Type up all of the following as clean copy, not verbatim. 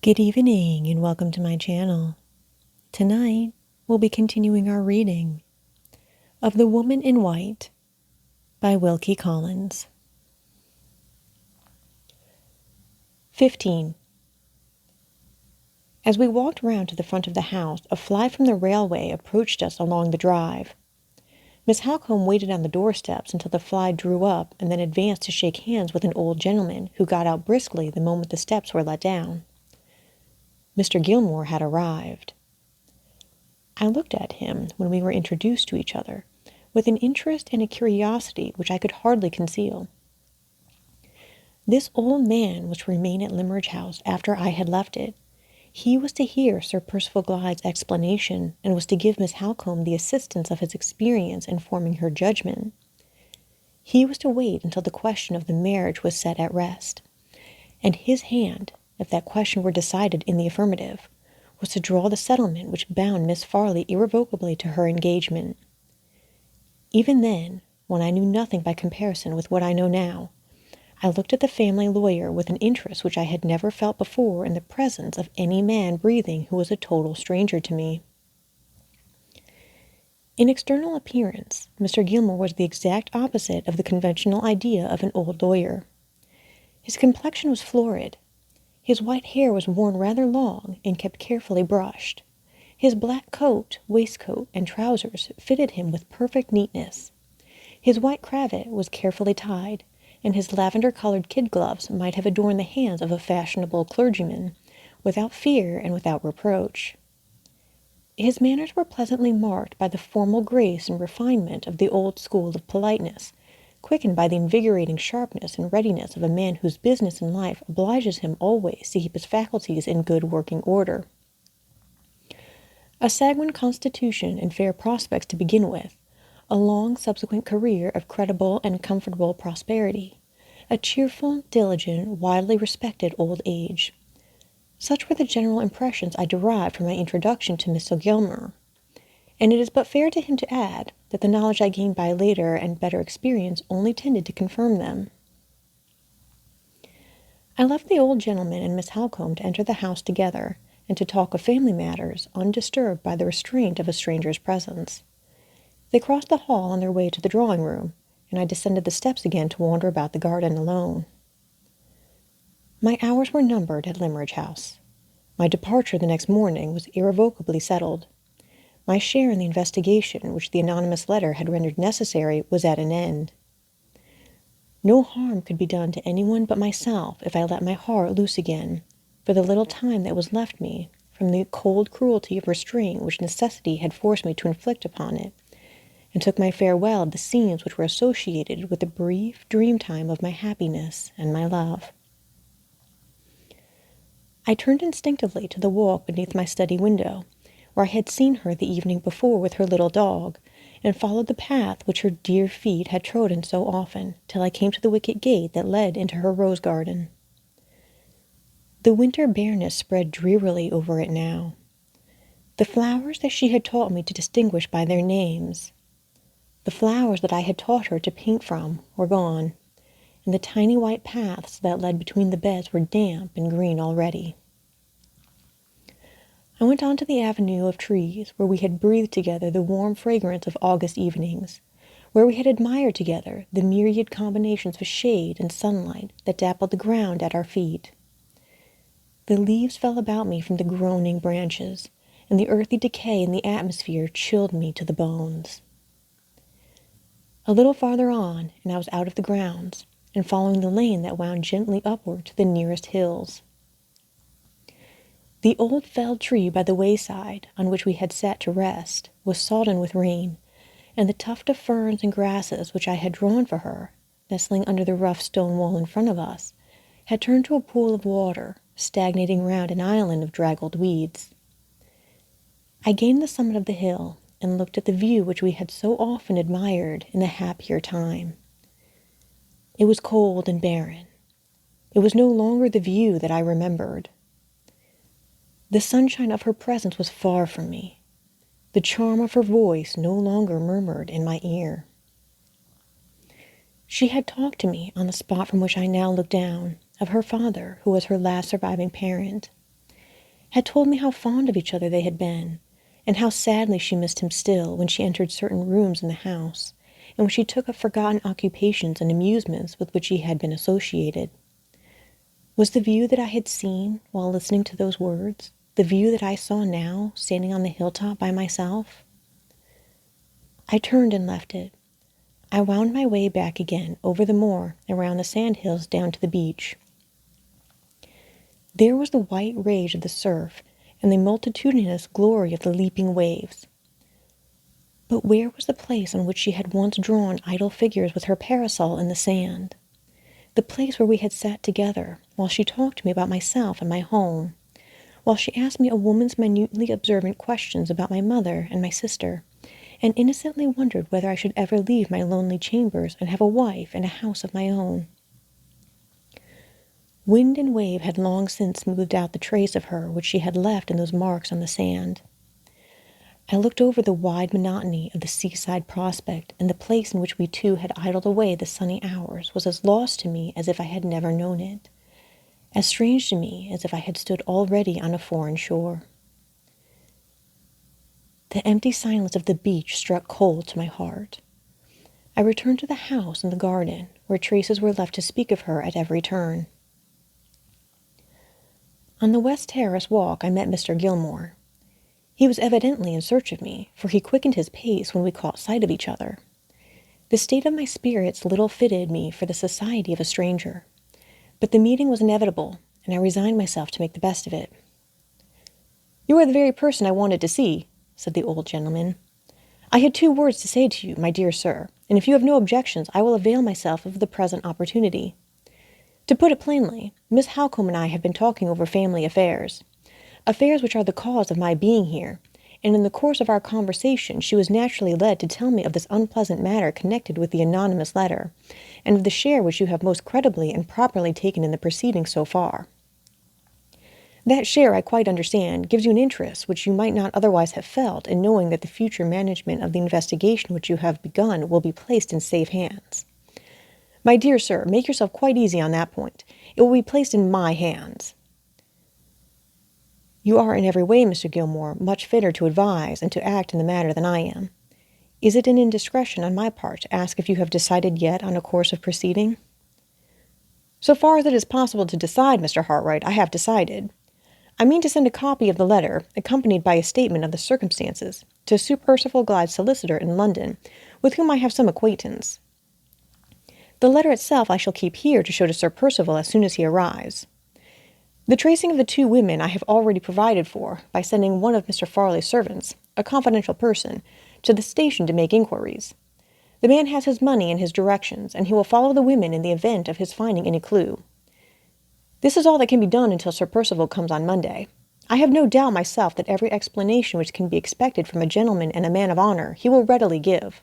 Good evening and welcome to my channel. Tonight, we'll be continuing our reading of The Woman in White by Wilkie Collins. 15. As we walked round to the front of the house, a fly from the railway approached us along the drive. Miss Halcombe waited on the doorsteps until the fly drew up and then advanced to shake hands with an old gentleman who got out briskly the moment the steps were let down. Mr. Gilmore had arrived. I looked at him when we were introduced to each other with an interest and a curiosity which I could hardly conceal. This old man was to remain at Limmeridge House after I had left it. He was to hear Sir Percival Glyde's explanation and was to give Miss Halcombe the assistance of his experience in forming her judgment. He was to wait until the question of the marriage was set at rest, and his hand, if that question were decided in the affirmative, was to draw the settlement which bound Miss Farley irrevocably to her engagement. Even then, when I knew nothing by comparison with what I know now, I looked at the family lawyer with an interest which I had never felt before in the presence of any man breathing who was a total stranger to me. In external appearance, Mr. Gilmore was the exact opposite of the conventional idea of an old lawyer. His complexion was florid. His white hair was worn rather long and kept carefully brushed. His black coat, waistcoat, and trousers fitted him with perfect neatness. His white cravat was carefully tied, and his lavender-colored kid gloves might have adorned the hands of a fashionable clergyman, without fear and without reproach. His manners were pleasantly marked by the formal grace and refinement of the old school of politeness, quickened by the invigorating sharpness and readiness of a man whose business in life obliges him always to keep his faculties in good working order. A sanguine constitution and fair prospects to begin with, a long subsequent career of credible and comfortable prosperity, a cheerful, diligent, widely respected old age. Such were the general impressions I derived from my introduction to Mr. Gilmore, and it is but fair to him to add that the knowledge I gained by later and better experience only tended to confirm them. I left the old gentleman and Miss Halcombe to enter the house together, and to talk of family matters undisturbed by the restraint of a stranger's presence. They crossed the hall on their way to the drawing-room, and I descended the steps again to wander about the garden alone. My hours were numbered at Limmeridge House. My departure the next morning was irrevocably settled. My share in the investigation which the anonymous letter had rendered necessary was at an end. No harm could be done to anyone but myself if I let my heart loose again, for the little time that was left me, from the cold cruelty of restraint which necessity had forced me to inflict upon it, and took my farewell of the scenes which were associated with the brief dream time of my happiness and my love. I turned instinctively to the walk beneath my study window, where I had seen her the evening before with her little dog, and followed the path which her dear feet had trodden so often, till I came to the wicket gate that led into her rose garden. The winter bareness spread drearily over it now. The flowers that she had taught me to distinguish by their names, the flowers that I had taught her to paint from, were gone, and the tiny white paths that led between the beds were damp and green already. I went on to the avenue of trees, where we had breathed together the warm fragrance of August evenings, where we had admired together the myriad combinations of shade and sunlight that dappled the ground at our feet. The leaves fell about me from the groaning branches, and the earthy decay in the atmosphere chilled me to the bones. A little farther on, and I was out of the grounds, and following the lane that wound gently upward to the nearest hills. The old felled tree by the wayside, on which we had sat to rest, was sodden with rain, and the tuft of ferns and grasses which I had drawn for her, nestling under the rough stone wall in front of us, had turned to a pool of water, stagnating round an island of draggled weeds. I gained the summit of the hill, and looked at the view which we had so often admired in the happier time. It was cold and barren. It was no longer the view that I remembered. The sunshine of her presence was far from me. The charm of her voice no longer murmured in my ear. She had talked to me on the spot from which I now looked down, of her father, who was her last surviving parent. had told me how fond of each other they had been, and how sadly she missed him still when she entered certain rooms in the house, and when she took up forgotten occupations and amusements with which he had been associated. Was the view that I had seen while listening to those words the view that I saw now, standing on the hilltop by myself? I turned and left it. I wound my way back again over the moor, around the sandhills down to the beach. There was the white rage of the surf and the multitudinous glory of the leaping waves. But where was the place on which she had once drawn idle figures with her parasol in the sand? The place where we had sat together, while she talked to me about myself and my home, while she asked me a woman's minutely observant questions about my mother and my sister, and innocently wondered whether I should ever leave my lonely chambers and have a wife and a house of my own. Wind and wave had long since smoothed out the trace of her which she had left in those marks on the sand. I looked over the wide monotony of the seaside prospect, and the place in which we two had idled away the sunny hours was as lost to me as if I had never known it, as strange to me as if I had stood already on a foreign shore. The empty silence of the beach struck cold to my heart. I returned to the house and the garden, where traces were left to speak of her at every turn. On the West Terrace walk I met Mr. Gilmore. He was evidently in search of me, for he quickened his pace when we caught sight of each other. The state of my spirits little fitted me for the society of a stranger, but the meeting was inevitable, and I resigned myself to make the best of it. "You are the very person I wanted to see," said the old gentleman. "I had 2 words to say to you, my dear sir, and if you have no objections, I will avail myself of the present opportunity. To put it plainly, Miss Halcombe and I have been talking over family affairs which are the cause of my being here, and in the course of our conversation she was naturally led to tell me of this unpleasant matter connected with the anonymous letter, and of the share which you have most credibly and properly taken in the proceedings so far. That share, I quite understand, gives you an interest which you might not otherwise have felt in knowing that the future management of the investigation which you have begun will be placed in safe hands. My dear sir, make yourself quite easy on that point. It will be placed in my hands. You are in every way, Mr. Gilmore, much fitter to advise and to act in the matter than I am. Is it an indiscretion on my part to ask if you have decided yet on a course of proceeding?" "So far as it is possible to decide, Mr. Hartright, I have decided. I mean to send a copy of the letter, accompanied by a statement of the circumstances, to Sir Percival Glyde's solicitor in London, with whom I have some acquaintance. The letter itself I shall keep here to show to Sir Percival as soon as he arrives. The tracing of the 2 women I have already provided for by sending one of Mr. Farley's servants, a confidential person, to the station to make inquiries. The man has his money and his directions, and he will follow the women in the event of his finding any clue. This is all that can be done until Sir Percival comes on Monday. I have no doubt myself that every explanation which can be expected from a gentleman and a man of honor he will readily give.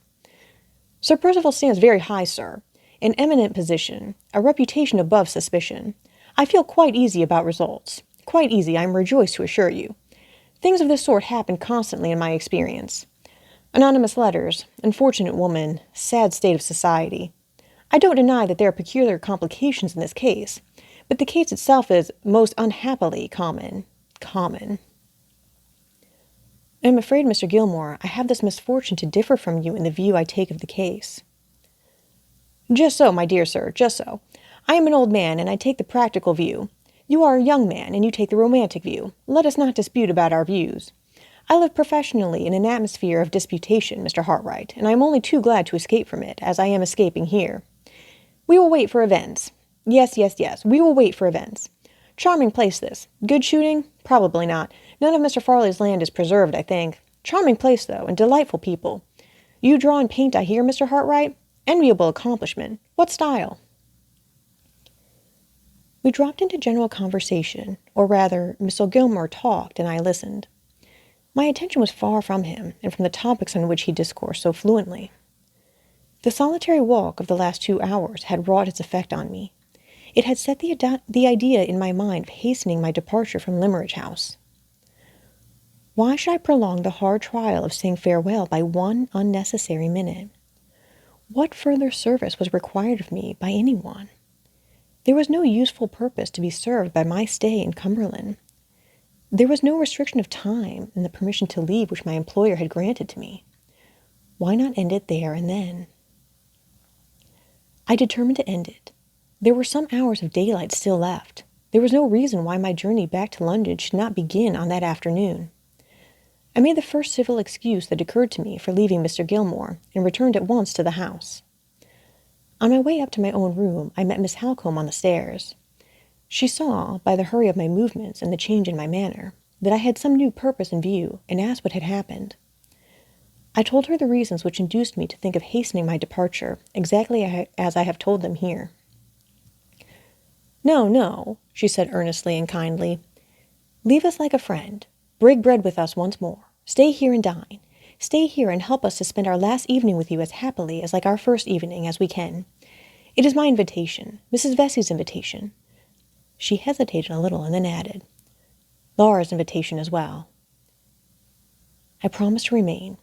Sir Percival stands very high, sir, an eminent position, a reputation above suspicion. I feel quite easy about results. Quite easy, I am rejoiced to assure you. Things of this sort happen constantly in my experience. Anonymous letters, unfortunate woman, sad state of society. I don't deny that there are peculiar complications in this case, but the case itself is most unhappily common. I am afraid, Mr. Gilmore, I have this misfortune to differ from you in the view I take of the case." "Just so, my dear sir, just so. I am an old man, and I take the practical view. You are a young man, and you take the romantic view. Let us not dispute about our views. I live professionally in an atmosphere of disputation, Mr. Hartright, and I am only too glad to escape from it, as I am escaping here. We will wait for events. Yes, we will wait for events. Charming place this. Good shooting? Probably not. None of Mr. Farley's land is preserved, I think. Charming place, though, and delightful people. You draw and paint, I hear, Mr. Hartright? Enviable accomplishment. What style?" We dropped into general conversation, or rather, Mr. Gilmore talked and I listened. My attention was far from him, and from the topics on which he discoursed so fluently. The solitary walk of the last 2 hours had wrought its effect on me. It had set the idea in my mind of hastening my departure from Limmeridge House. Why should I prolong the hard trial of saying farewell by one unnecessary minute? What further service was required of me by any one? There was no useful purpose to be served by my stay in Cumberland. There was no restriction of time in the permission to leave which my employer had granted to me. Why not end it there and then? I determined to end it. There were some hours of daylight still left. There was no reason why my journey back to London should not begin on that afternoon. I made the first civil excuse that occurred to me for leaving Mr. Gilmore, and returned at once to the house. On my way up to my own room, I met Miss Halcombe on the stairs. She saw, by the hurry of my movements and the change in my manner, that I had some new purpose in view, and asked what had happened. I told her the reasons which induced me to think of hastening my departure, exactly as I have told them here. "No, no," she said earnestly and kindly. "Leave us like a friend. Break bread with us once more. Stay here and dine. Stay here and help us to spend our last evening with you as happily as like our first evening as we can. It is my invitation, Mrs. Vessey's invitation." She hesitated a little and then added, "Laura's invitation as well." I promised to remain.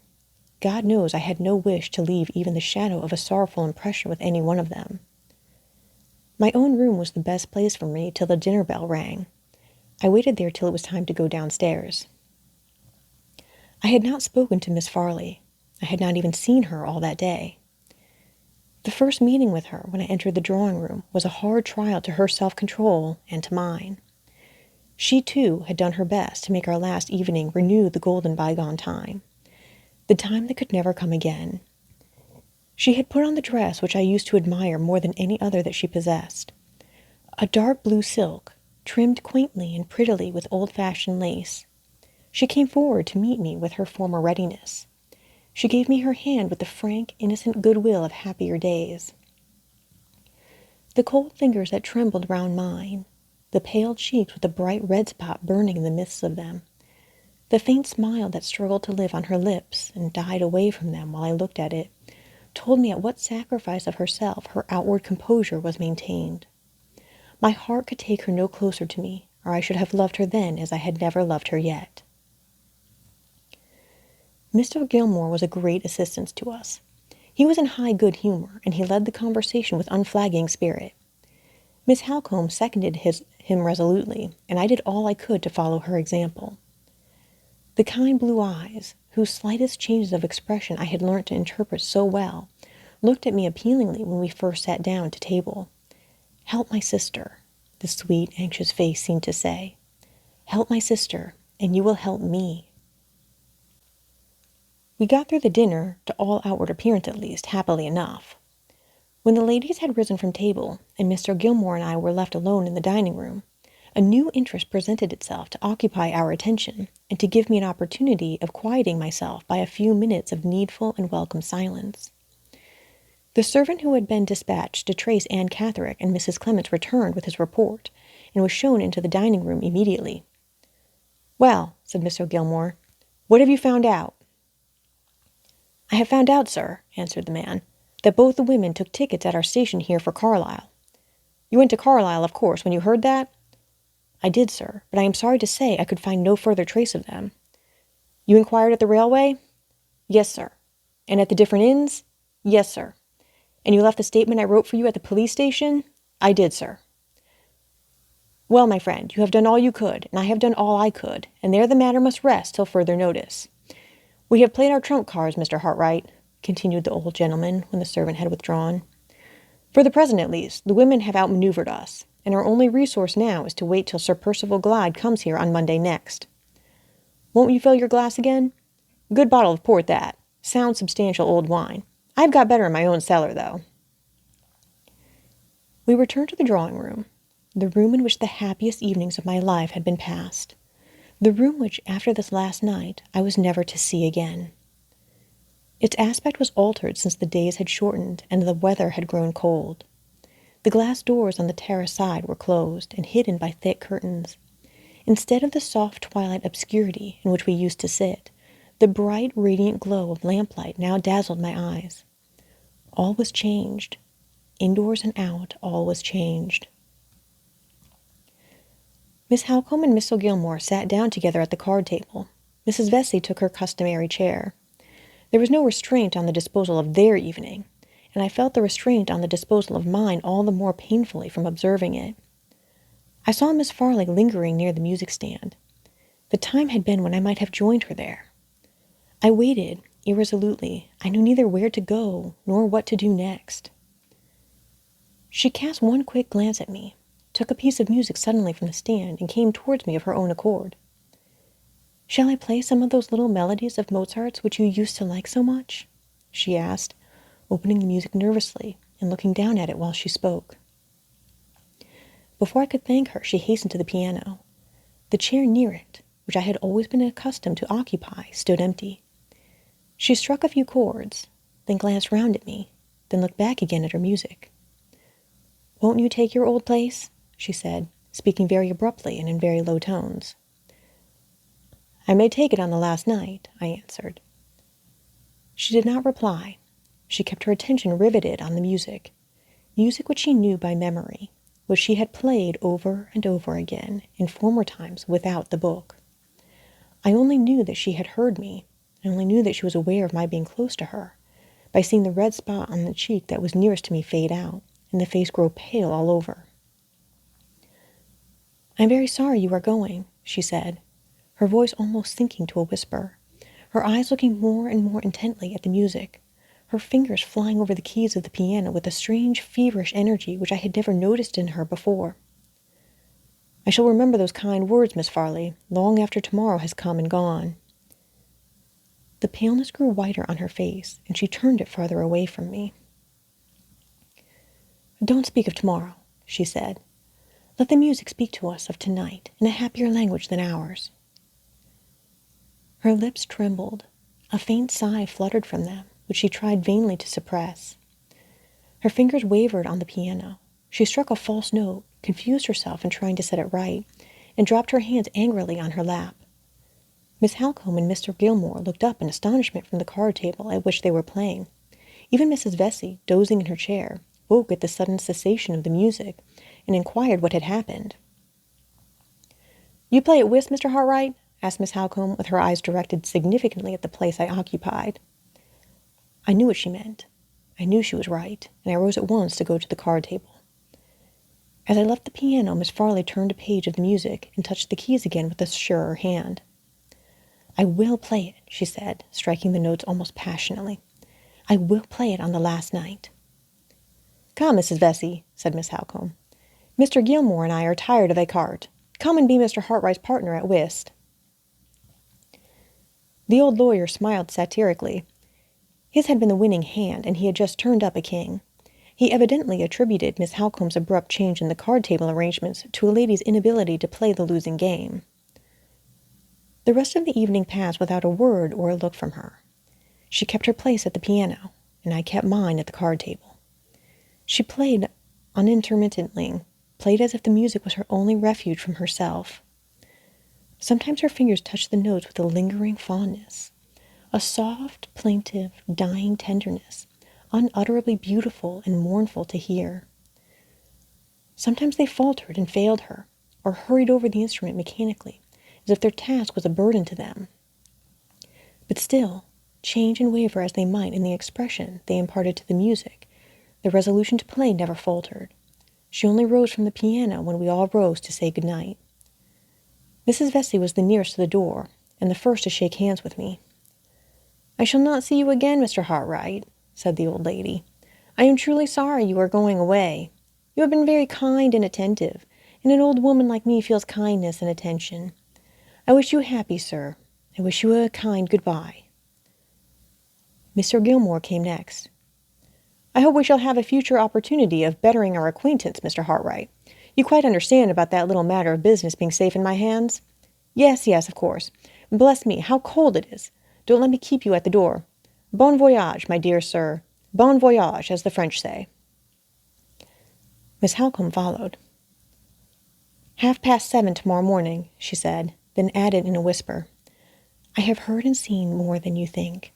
God knows I had no wish to leave even the shadow of a sorrowful impression with any one of them. My own room was the best place for me till the dinner bell rang. I waited there till it was time to go downstairs. I had not spoken to Miss Farley. I had not even seen her all that day. The first meeting with her when I entered the drawing-room was a hard trial to her self-control and to mine. She, too, had done her best to make our last evening renew the golden bygone time, the time that could never come again. She had put on the dress which I used to admire more than any other that she possessed, a dark blue silk, trimmed quaintly and prettily with old-fashioned lace. She came forward to meet me with her former readiness. She gave me her hand with the frank, innocent goodwill of happier days. The cold fingers that trembled round mine, the pale cheeks with the bright red spot burning in the midst of them, the faint smile that struggled to live on her lips and died away from them while I looked at it, told me at what sacrifice of herself her outward composure was maintained. My heart could take her no closer to me, or I should have loved her then as I had never loved her yet. Mr. Gilmore was a great assistance to us. He was in high good humor, and he led the conversation with unflagging spirit. Miss Halcombe seconded him resolutely, and I did all I could to follow her example. The kind blue eyes, whose slightest changes of expression I had learnt to interpret so well, looked at me appealingly when we first sat down to table. "Help my sister," the sweet, anxious face seemed to say. "Help my sister, and you will help me." We got through the dinner, to all outward appearance at least, happily enough. When the ladies had risen from table, and Mr. Gilmore and I were left alone in the dining-room, a new interest presented itself to occupy our attention, and to give me an opportunity of quieting myself by a few minutes of needful and welcome silence. The servant who had been dispatched to trace Anne Catherick and Mrs. Clements returned with his report, and was shown into the dining-room immediately. "Well," said Mr. Gilmore, "what have you found out?" "I have found out, sir," answered the man, "that both the women took tickets at our station here for Carlisle." "You went to Carlisle, of course, when you heard that?" "I did, sir, but I am sorry to say I could find no further trace of them." "You inquired at the railway?" "Yes, sir." "And at the different inns?" "Yes, sir." "And you left the statement I wrote for you at the police station?" "I did, sir." "Well, my friend, you have done all you could, and I have done all I could, and there the matter must rest till further notice. We have played our trump cards, Mr. Hartright," continued the old gentleman when the servant had withdrawn. "For the present, at least, the women have outmaneuvered us, and our only resource now is to wait till Sir Percival Glyde comes here on Monday next. Won't you fill your glass again? Good bottle of port, that. Sound, substantial old wine. I've got better in my own cellar, though." We returned to the drawing-room, the room in which the happiest evenings of my life had been passed, the room which, after this last night, I was never to see again. Its aspect was altered since the days had shortened and the weather had grown cold. The glass doors on the terrace side were closed and hidden by thick curtains. Instead of the soft twilight obscurity in which we used to sit, the bright, radiant glow of lamplight now dazzled my eyes. All was changed. Indoors and out, all was changed. Miss Halcombe and Mr. Gilmore sat down together at the card table. Mrs. Vesey took her customary chair. There was no restraint on the disposal of their evening, and I felt the restraint on the disposal of mine all the more painfully from observing it. I saw Miss Farley lingering near the music-stand. The time had been when I might have joined her there. I waited, irresolutely. I knew neither where to go nor what to do next. She cast one quick glance at me, took a piece of music suddenly from the stand, and came towards me of her own accord. "Shall I play some of those little melodies of Mozart's which you used to like so much?" she asked, opening the music nervously and looking down at it while she spoke. Before I could thank her, she hastened to the piano. The chair near it, which I had always been accustomed to occupy, stood empty. She struck a few chords, then glanced round at me, then looked back again at her music. "Won't you take your old place?" she said, speaking very abruptly and in very low tones. "I may take it on the last night," I answered. She did not reply. She kept her attention riveted on the music which she knew by memory, which she had played over and over again in former times without the book. I only knew that she had heard me. I only knew that she was aware of my being close to her, by seeing the red spot on the cheek that was nearest to me fade out, and the face grow pale all over. "I'm very sorry you are going," she said, her voice almost sinking to a whisper, her eyes looking more and more intently at the music, her fingers flying over the keys of the piano with a strange feverish energy which I had never noticed in her before. "I shall remember those kind words, Miss Farley, long after tomorrow has come and gone." The paleness grew whiter on her face, and she turned it farther away from me. "Don't speak of tomorrow," she said. "Let the music speak to us of tonight in a happier language than ours." Her lips trembled. A faint sigh fluttered from them, which she tried vainly to suppress. Her fingers wavered on the piano. She struck a false note, confused herself in trying to set it right, and dropped her hands angrily on her lap. Miss Halcombe and Mr. Gilmore looked up in astonishment from the card table at which they were playing. Even Mrs. Vesey, dozing in her chair, woke at the sudden cessation of the music, and inquired what had happened. "You play at whist, Mr. Hartright?" asked Miss Halcombe, with her eyes directed significantly at the place I occupied. I knew what she meant. I knew she was right, and I rose at once to go to the card table. As I left the piano, Miss Farley turned a page of the music and touched the keys again with a surer hand. "I will play it," she said, striking the notes almost passionately. "I will play it on the last night." "Come, Mrs. Vesey," said Miss Halcombe. "Mr. Gilmore and I are tired of écarté. Come and be Mr. Hartright's partner at whist." The old lawyer smiled satirically. His had been the winning hand, and he had just turned up a king. He evidently attributed Miss Halcombe's abrupt change in the card-table arrangements to a lady's inability to play the losing game. The rest of the evening passed without a word or a look from her. She kept her place at the piano, and I kept mine at the card-table. She played unintermittently, played as if the music was her only refuge from herself. Sometimes her fingers touched the notes with a lingering fondness, a soft, plaintive, dying tenderness, unutterably beautiful and mournful to hear. Sometimes they faltered and failed her, or hurried over the instrument mechanically, as if their task was a burden to them. But still, change and waver as they might in the expression they imparted to the music, the resolution to play never faltered. She only rose from the piano when we all rose to say good night. Mrs. Vesey was the nearest to the door, and the first to shake hands with me. "I shall not see you again, Mr. Hartright," said the old lady. "I am truly sorry you are going away. You have been very kind and attentive, and an old woman like me feels kindness and attention. I wish you happy, sir. I wish you a kind good-bye." Mr. Gilmore came next. "I hope we shall have a future opportunity of bettering our acquaintance, Mr. Hartright. You quite understand about that little matter of business being safe in my hands?" Yes, of course. Bless me, how cold it is. Don't let me keep you at the door. Bon voyage, my dear sir. Bon voyage, as the French say." Miss Halcombe followed. 7:30 tomorrow morning," she said, then added in a whisper, "I have heard and seen more than you think.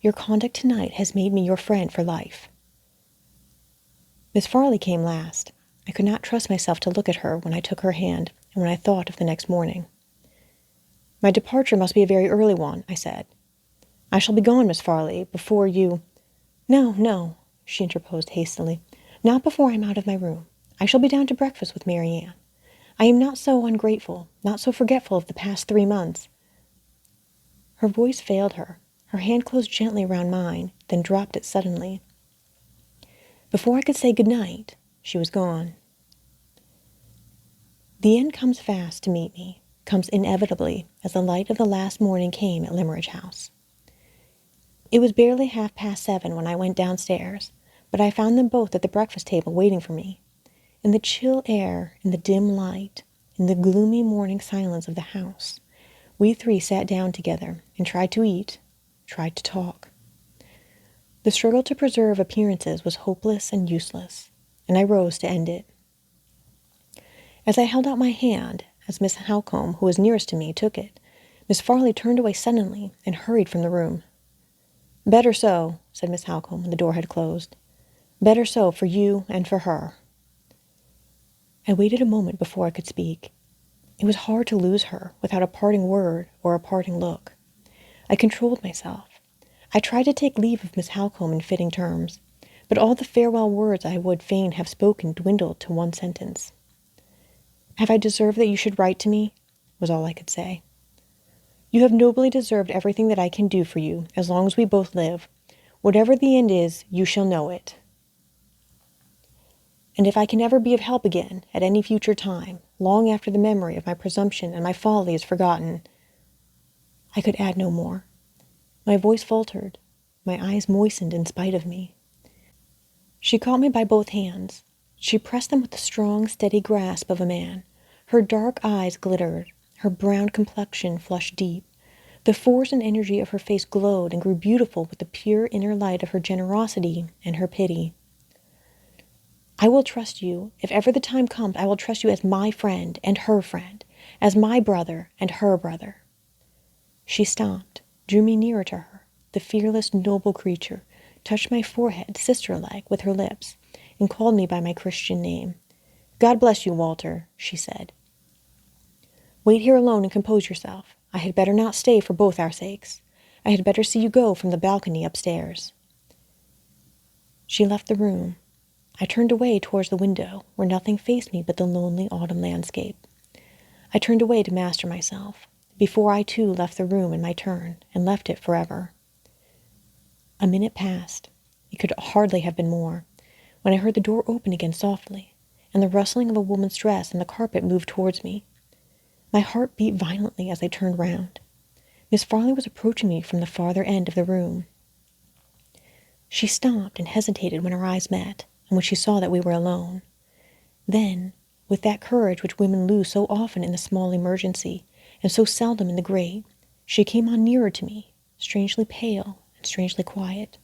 Your conduct tonight has made me your friend for life." Miss Farley came last. I could not trust myself to look at her when I took her hand and when I thought of the next morning. "My departure must be a very early one," I said. "I shall be gone, Miss Farley, before you—" No, she interposed hastily. "Not before I'm out of my room. I shall be down to breakfast with Mary Ann. I am not so ungrateful, not so forgetful of the past 3 months." Her voice failed her. Her hand closed gently around mine, then dropped it suddenly. Before I could say good night, she was gone. The end comes fast to meet me, comes inevitably as the light of the last morning came at Limmeridge House. It was barely 7:30 when I went downstairs, but I found them both at the breakfast table waiting for me. In the chill air, in the dim light, in the gloomy morning silence of the house, we three sat down together and tried to eat, tried to talk. The struggle to preserve appearances was hopeless and useless, and I rose to end it. As I held out my hand, as Miss Halcombe, who was nearest to me, took it, Miss Farley turned away suddenly and hurried from the room. "Better so," said Miss Halcombe when the door had closed. "Better so for you and for her." I waited a moment before I could speak. It was hard to lose her without a parting word or a parting look. I controlled myself. I tried to take leave of Miss Halcombe in fitting terms, but all the farewell words I would fain have spoken dwindled to one sentence. "Have I deserved that you should write to me?" was all I could say. "You have nobly deserved everything that I can do for you, as long as we both live. Whatever the end is, you shall know it. And if I can ever be of help again, at any future time, long after the memory of my presumption and my folly is forgotten—" I could add no more. My voice faltered. My eyes moistened in spite of me. She caught me by both hands. She pressed them with the strong, steady grasp of a man. Her dark eyes glittered. Her brown complexion flushed deep. The force and energy of her face glowed and grew beautiful with the pure inner light of her generosity and her pity. "I will trust you. If ever the time comes, I will trust you as my friend and her friend, as my brother and her brother." She stopped, drew me nearer to her, the fearless, noble creature, touched my forehead, sister-like, with her lips, and called me by my Christian name. "God bless you, Walter," she said. "Wait here alone and compose yourself. I had better not stay for both our sakes. I had better see you go from the balcony upstairs." She left the room. I turned away towards the window, where nothing faced me but the lonely autumn landscape. I turned away to master myself, before I too left the room in my turn, and left it forever. A minute passed. It could hardly have been more, when I heard the door open again softly, and the rustling of a woman's dress on the carpet moved towards me. My heart beat violently as I turned round. Miss Farley was approaching me from the farther end of the room. She stopped and hesitated when our eyes met, and when she saw that we were alone. Then, with that courage which women lose so often in the small emergency, and so seldom in the great, she came on nearer to me, strangely pale and strangely quiet,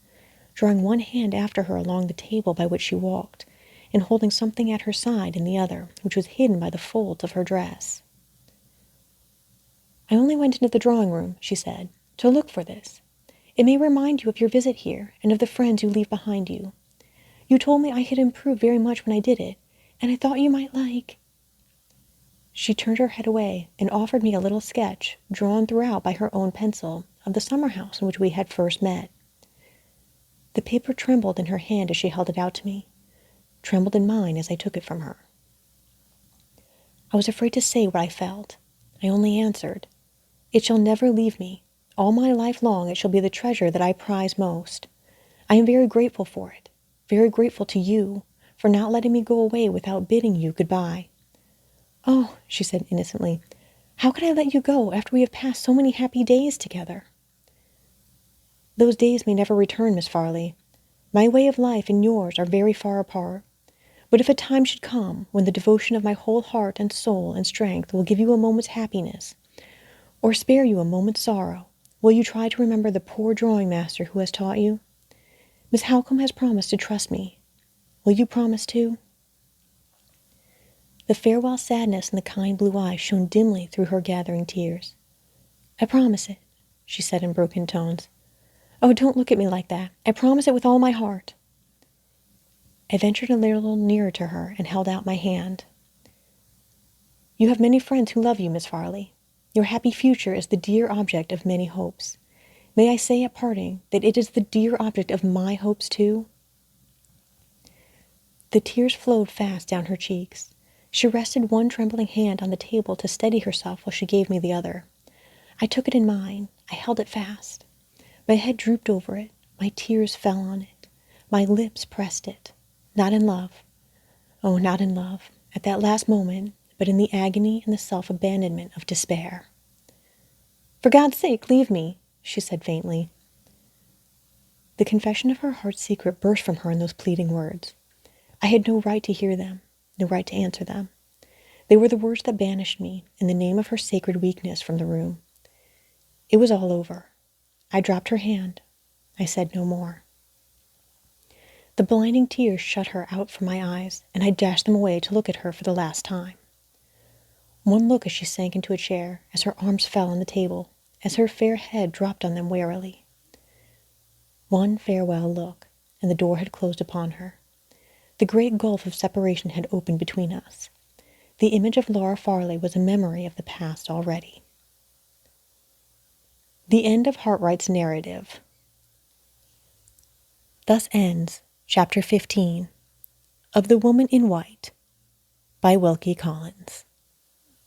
drawing one hand after her along the table by which she walked, and holding something at her side in the other, which was hidden by the folds of her dress. "I only went into the drawing-room," she said, "to look for this. It may remind you of your visit here, and of the friends you leave behind you. You told me I had improved very much when I did it, and I thought you might like—" She turned her head away and offered me a little sketch, drawn throughout by her own pencil, of the summer house in which we had first met. The paper trembled in her hand as she held it out to me, trembled in mine as I took it from her. I was afraid to say what I felt. I only answered, "It shall never leave me. All my life long it shall be the treasure that I prize most. I am very grateful for it, very grateful to you, for not letting me go away without bidding you good-bye." "Oh," she said innocently, "how could I let you go after we have passed so many happy days together?" "Those days may never return, Miss Farley. My way of life and yours are very far apart. But if a time should come when the devotion of my whole heart and soul and strength will give you a moment's happiness, or spare you a moment's sorrow, will you try to remember the poor drawing-master who has taught you? Miss Halcombe has promised to trust me. Will you promise too?" The farewell sadness in the kind blue eyes shone dimly through her gathering tears. "I promise it," she said in broken tones. "Oh, don't look at me like that. I promise it with all my heart." I ventured a little nearer to her and held out my hand. "You have many friends who love you, Miss Farley. Your happy future is the dear object of many hopes. May I say at parting that it is the dear object of my hopes too?" The tears flowed fast down her cheeks. She rested one trembling hand on the table to steady herself while she gave me the other. I took it in mine. I held it fast. My head drooped over it. My tears fell on it. My lips pressed it. Not in love. Oh, not in love. At that last moment, but in the agony and the self-abandonment of despair. "For God's sake, leave me," she said faintly. The confession of her heart's secret burst from her in those pleading words. I had no right to hear them, no right to answer them. They were the words that banished me, in the name of her sacred weakness, from the room. It was all over. I dropped her hand. I said no more. The blinding tears shut her out from my eyes, and I dashed them away to look at her for the last time. One look as she sank into a chair, as her arms fell on the table, as her fair head dropped on them wearily. One farewell look, and the door had closed upon her. The great gulf of separation had opened between us. The image of Laura Farley was a memory of the past already. The end of Hartwright's narrative. Thus ends Chapter 15 of The Woman in White by Wilkie Collins.